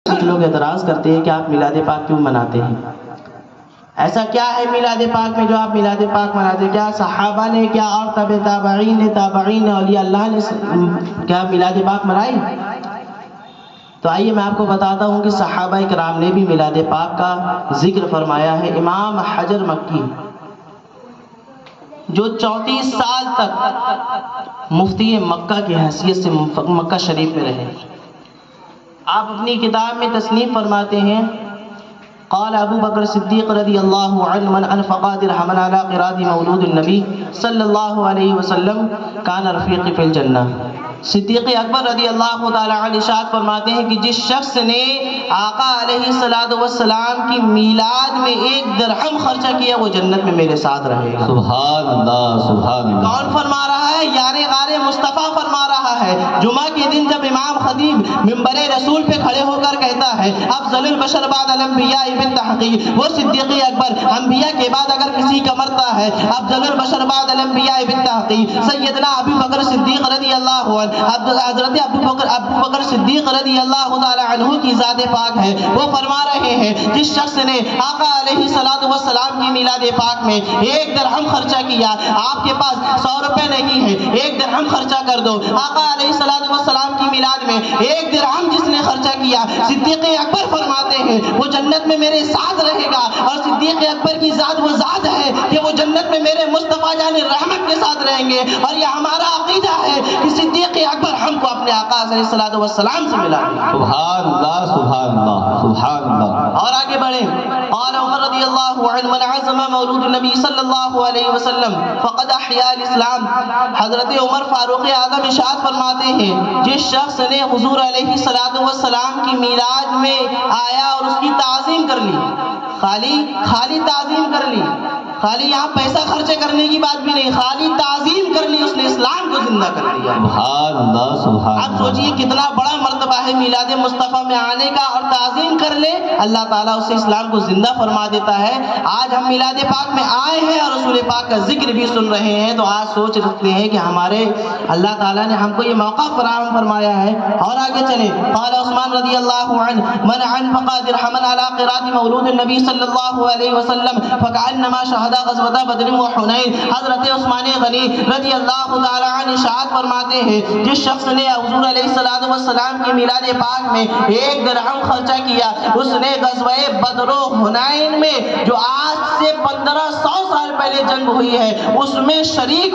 کچھ لوگ اعتراض کرتے ہیں کہ آپ میلاد پاک کیوں مناتے ہیں؟ ایسا کیا ہے میلاد پاک میں جو آپ میلاد پاک مناتے ہیں؟ کیا صحابہ نے، کیا اور تابعین نے، اولیاء اللہ نے کیا میلاد پاک منائی؟ تو آئیے میں آپ کو بتاتا ہوں کہ صحابہ کرام نے بھی میلاد پاک کا ذکر فرمایا ہے۔ امام حجر مکی جو 34 سال تک مفتی مکہ کی حیثیت سے مکہ شریف میں رہے، آپ اپنی کتاب میں تصنیف فرماتے ہیں، قال ابو بکر صدیق رضی اللہ عنہ من انفق درہما علی قراءۃ مولود النبی صلی اللہ علیہ وسلم کان رفیقی فی الجنہ۔ صدیق اکبر رضی اللہ تعالی عنہ ارشاد فرماتے ہیں کہ جس شخص نے آقا علیہ السلام کی میلاد میں 1 درہم خرچہ کیا وہ جنت میں میرے ساتھ رہے گا۔ سبحان اللہ، سبحان اللہ۔ کون فرما رہا ہے؟ یار غار مصطفیٰ فرما رہا ہے۔ جمعہ کے دن جب امام خطیب منبر رسول پہ کھڑے ہو کر کہتا ہے افضل البشر بعد الانبیاء بالتحقیق، وہ صدیق اکبر انبیاء کے بعد اگر کسی کا مرتا ہے افضل البشر بعد الانبیاء بالتحقیق سیدنا ابو بکر صدیق رضی اللہ عنہ، حضرت ابو بکر صدیق رضی اللہ تعالی عنہ کی ذات پاک ہے، وہ فرما رہے ہیں جس شخص نے آقا علیہ السلام کی میلاد پاک میں 1 درہم خرچہ کیا، آپ کے پاس 100 روپے نہیں ہے، 1 درہم خرچہ کر دو۔ آقا علیہ السلام کی میلاد میں 1 درہم جس نے خرچہ کیا، صدیق اکبر فرماتے ہیں وہ جنت میں میرے ساتھ رہے گا۔ اور صدیق اکبر کی ذات وہ ذات ہے کہ وہ جنت میں میرے مصطفیٰ جان رحمت کے ساتھ رہیں گے، اور یہ ہمارا عقیدہ ہے کہ صدیق اکبر ہم کو اپنے آقا علیہ السلام سے ملا دیں۔ سبحان اللہ، سبحان اللہ، سبحان اللہ۔ اور آگے بڑھیں، قال عمر رضی اللہ عنہ من عظم مولود النبی صلی اللہ علیہ وسلم فقد احیا الاسلام۔ حضرت عمر فاروق اعظم ارشاد فرماتے ہیں جس شخص نے حضور علیہ السلام کی میلاد میں آیا اور اس کی تعظیم کر لی، خالی تعظیم کر لی، خالی یہاں پیسہ خرچے کرنے کی بات بھی نہیں، خالی تعظیم کر لی، اس نے اسلام کو زندہ کر دیا۔ سبحان اللہ، سبحان اللہ۔ اب سوچئے کتنا بڑا مرتبہ ہے میلاد مصطفیٰ میں آنے کا، اور تعظیم کر لے اللہ تعالیٰ اسے اسلام کو زندہ فرما دیتا ہے۔ آج ہم میلاد پاک میں آئے ہیں اور رسول پاک کا ذکر بھی سن رہے ہیں، تو آج سوچ رکھتے ہیں کہ ہمارے اللہ تعالیٰ نے ہم کو یہ موقع فراہم فرمایا ہے۔ اور آگے چلیں، قال عثمان رضی اللہ عنہ من انفق درہما علی قراءۃ مولود النبی صلی اللہ علیہ وسلم فکأنما شہد غزوۃ بدر و حنین۔ حضرت عثمان غنی رضی اللہ تعالی عنہ ارشاد فرماتے ہیں جس شخص نے حضور علیہ السلام کی میلاد پاک میں 1 درہم خرچہ کیا، اس نے غزوہ بدر و حنین میں جو آج سے 1500 سال پہلے جنگ ہوئی ہے اس میں شریک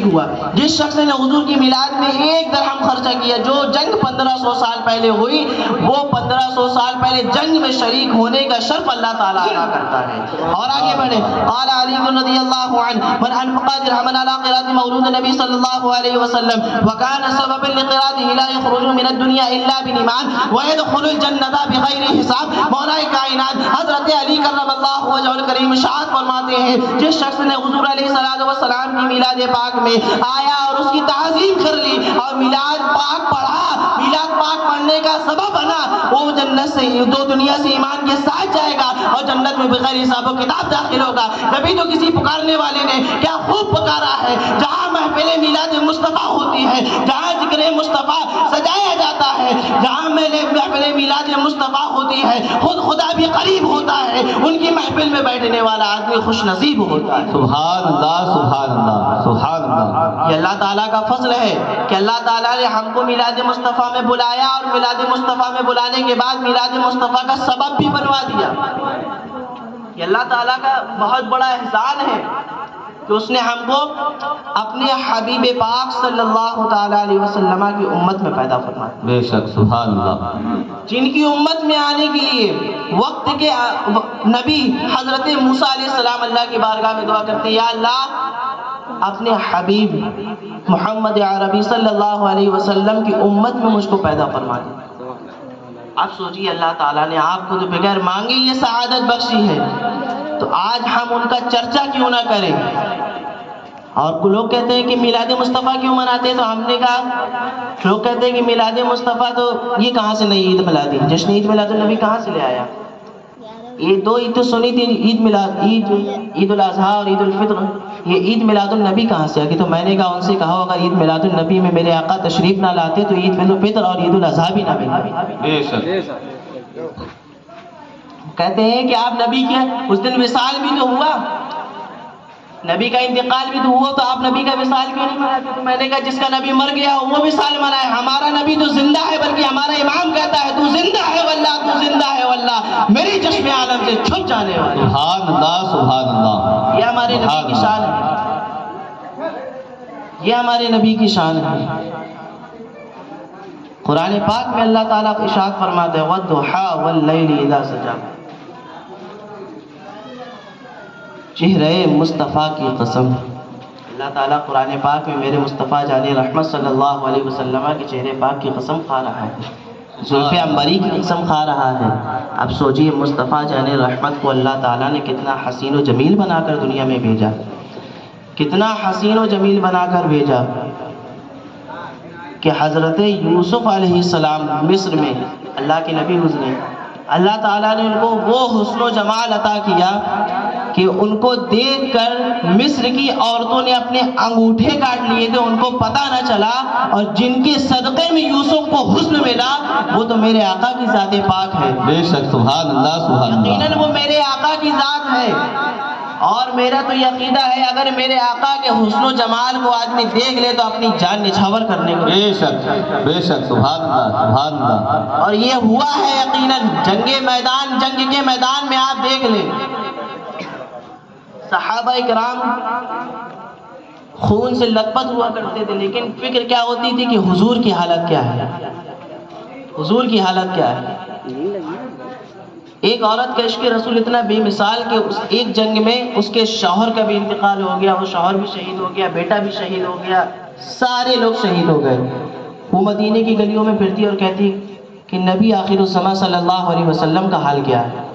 ہوا۔ جس شخص نے حضور کی میلاد میں 1 درہم خرچہ کیا، جو جنگ 1500 سال پہلے ہوئی، وہ 1500 سال پہلے جنگ میں شریک ہونے کا شرف اللہ تعالیٰ عطا کرتا ہے۔ اور آگے بڑھیں، قال علی رضی اللہ عنہ من انفق درہما علی قراءۃ مولود النبی صلی اللہ علیہ وسلم وکان سببا لقراءته لا يخرج من الدنيا الا بنعمان ويدخل الجنة بغیر حساب۔ مولا کائنات حضرت علی کرم اللہ وجہہ الکریم ارشاد فرماتے ہیں جس شخص نے حضور علیہ السلام کی میلاد پاک میں آیا اور اس کی تعظیم کر لی اور میلاد پاک پڑھا، میلاد پاک پڑھنے کا سبب بنا، وہ جنت سے دو دنیا سے ایمان کے ساتھ جائے گا اور جنت میں بغیر حساب و کتاب داخل ہوگا۔ کبھی تو کسی پکارنے والے نے کیا خوب پکارا ہے، جہاں محفل میلاد مصطفیٰ ہوتی ہے، جہاں ذکر مصطفیٰ سجایا جاتا ہے، جہاں محفل میلاد مصطفیٰ ہوتی ہے، خود خدا بھی قریب ہوتا ہے، ان کی محفل میں بیٹھنے والا آدمی خوش نصیب ہوتا ہے۔ سبحان اللہ، سبحان اللہ، سبحان اللہ۔ یہ اللہ تعالیٰ کا فضل ہے کہ اللہ تعالیٰ نے ہم کو میلاد مصطفیٰ میں بلایا، اور میلاد مصطفیٰ میں بلانے کے بعد میلاد مصطفیٰ کا سبب بھی بنوا دیا۔ یہ اللہ تعالیٰ کا بہت بڑا احسان ہے کہ اس نے ہم کو اپنے حبیب پاک صلی اللہ تعالیٰ علیہ وسلم کی امت میں پیدا فرمایا۔ بے شک، سبحان اللہ۔ جن کی امت میں آنے کے لیے وقت کے نبی حضرت موسیٰ علیہ السلام اللہ کی بارگاہ میں دعا کرتے ہیں، یا اللہ اپنے حبیب محمد عربی صلی اللہ علیہ وسلم کی امت میں مجھ کو پیدا فرما دے۔ اب سوچئے اللہ تعالیٰ نے آپ کو تو بغیر مانگے یہ سعادت بخشی ہے، تو آج ہم ان کا چرچا کیوں نہ کریں؟ اور لوگ کہتے ہیں کہ میلاد مصطفیٰ کیوں مناتے ہیں، تو ہم نے کہا لوگ کہتے ہیں کہ میلاد مصطفیٰ تو یہ کہاں سے نئی عید ملا دی، جشن عید میلاد النبی کہاں سے لے آیا؟ یہ 2 عید تو سنی تھی، عید الاضحیٰ اور عید الفطر۔ یہ عید میلاد النبی کہاں سے آ گئی؟ تو میں نے کہا ان سے کہا اگر عید میلاد النبی میں میرے آقا تشریف نہ لاتے تو عید الفطر اور عید الاضحیٰ بھی نہ ملتی۔ بے شک کہتے ہیں کہ آپ نبی کے اس دن وصال بھی تو ہوا، نبی کا انتقال بھی تو ہوا، تو آپ نبی کا وصال کیوں نہیں مناتے؟ تو میں نے کہا جس کا نبی مر گیا وہ وصال منائے، ہمارا نبی تو زندہ ہے، بلکہ ہمارا امام کہتا ہے تو زندہ ہے واللہ، تو زندہ ہے واللہ، میری چشم عالم سے چھپ جانے والی۔ سبحان اللہ سبحان اللہ، یہ ہمارے نبی کی شان ہے، یہ ہمارے نبی کی شان ہے۔ قرآن پاک میں اللہ تعالیٰ ارشاد فرماتے ہیں وَالضُّحَىٰ وَاللَّيْلِ اِذَا سَجَىٰ، چہرے مصطفیٰ کی قسم، اللہ تعالیٰ قرآن پاک میں میرے مصطفیٰ جان رحمت صلی اللہ علیہ وسلم کے چہرے پاک کی قسم کھا رہا ہے، زلف عنبری کی قسم کھا رہا ہے۔ اب سوچئے مصطفیٰ جان رحمت کو اللہ تعالیٰ نے کتنا حسین و جمیل بنا کر دنیا میں بھیجا، کتنا حسین و جمیل بنا کر بھیجا کہ حضرت یوسف علیہ السلام مصر میں اللہ کے نبی گزرے، اللہ تعالیٰ نے ان کو وہ حسن و جمال عطا کیا کہ ان کو دیکھ کر مصر کی عورتوں نے اپنے انگوٹھے کاٹ لیے تھے، ان کو پتہ نہ چلا، اور جن کے صدقے میں یوسف کو حسن ملا وہ تو میرے آقا کی ذات پاک ہے، بے شک سبحان اللہ سبحان اللہ، یقیناً وہ میرے آقا کی ذات ہے۔ اور میرا تو یہ عقیدہ ہے اگر میرے آقا کے حسن و جمال کو آدمی دیکھ لے تو اپنی جان نچھاور کرنے کو، بے شک سبحان اللہ سبحان اللہ، اور یہ ہوا ہے یقیناً جنگ کے میدان میں آپ دیکھ لیں صحابہ کرام خون سے لت پت ہوا کرتے تھے، لیکن فکر کیا ہوتی تھی کہ حضور کی حالت کیا ہے، حضور کی حالت کیا ہے۔ ایک عورت کا عشق رسول اتنا بے مثال کہ اس ایک جنگ میں اس کے شوہر کا بھی انتقال ہو گیا، وہ شوہر بھی شہید ہو گیا، بیٹا بھی شہید ہو گیا، سارے لوگ شہید ہو گئے۔ وہ مدینے کی گلیوں میں پھرتی اور کہتی کہ نبی آخر الزماں صلی اللہ علیہ وسلم کا حال کیا ہے؟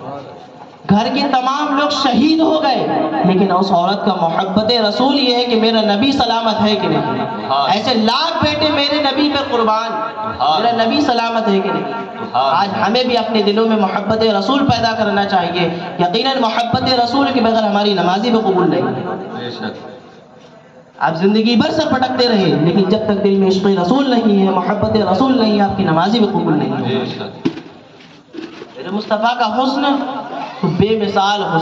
گھر کے تمام لوگ شہید ہو گئے، لیکن اس عورت کا محبت رسول یہ ہے کہ میرا نبی سلامت ہے کہ نہیں۔ ایسے لاکھ بیٹے میرے نبی پہ قربان، میرا نبی سلامت ہے کہ نہیں۔ آج ہمیں بھی اپنے دلوں میں محبت رسول پیدا کرنا چاہیے، یقیناً محبت رسول کے بغیر ہماری نمازی بھی قبول نہیں۔ آپ زندگی بھر سر پٹکتے رہے لیکن جب تک دل میں عشق رسول نہیں ہے، محبت رسول نہیں ہے، آپ کی نمازی بھی قبول نہیں ہے۔ میرے مصطفیٰ کا حسن بے مثال حسن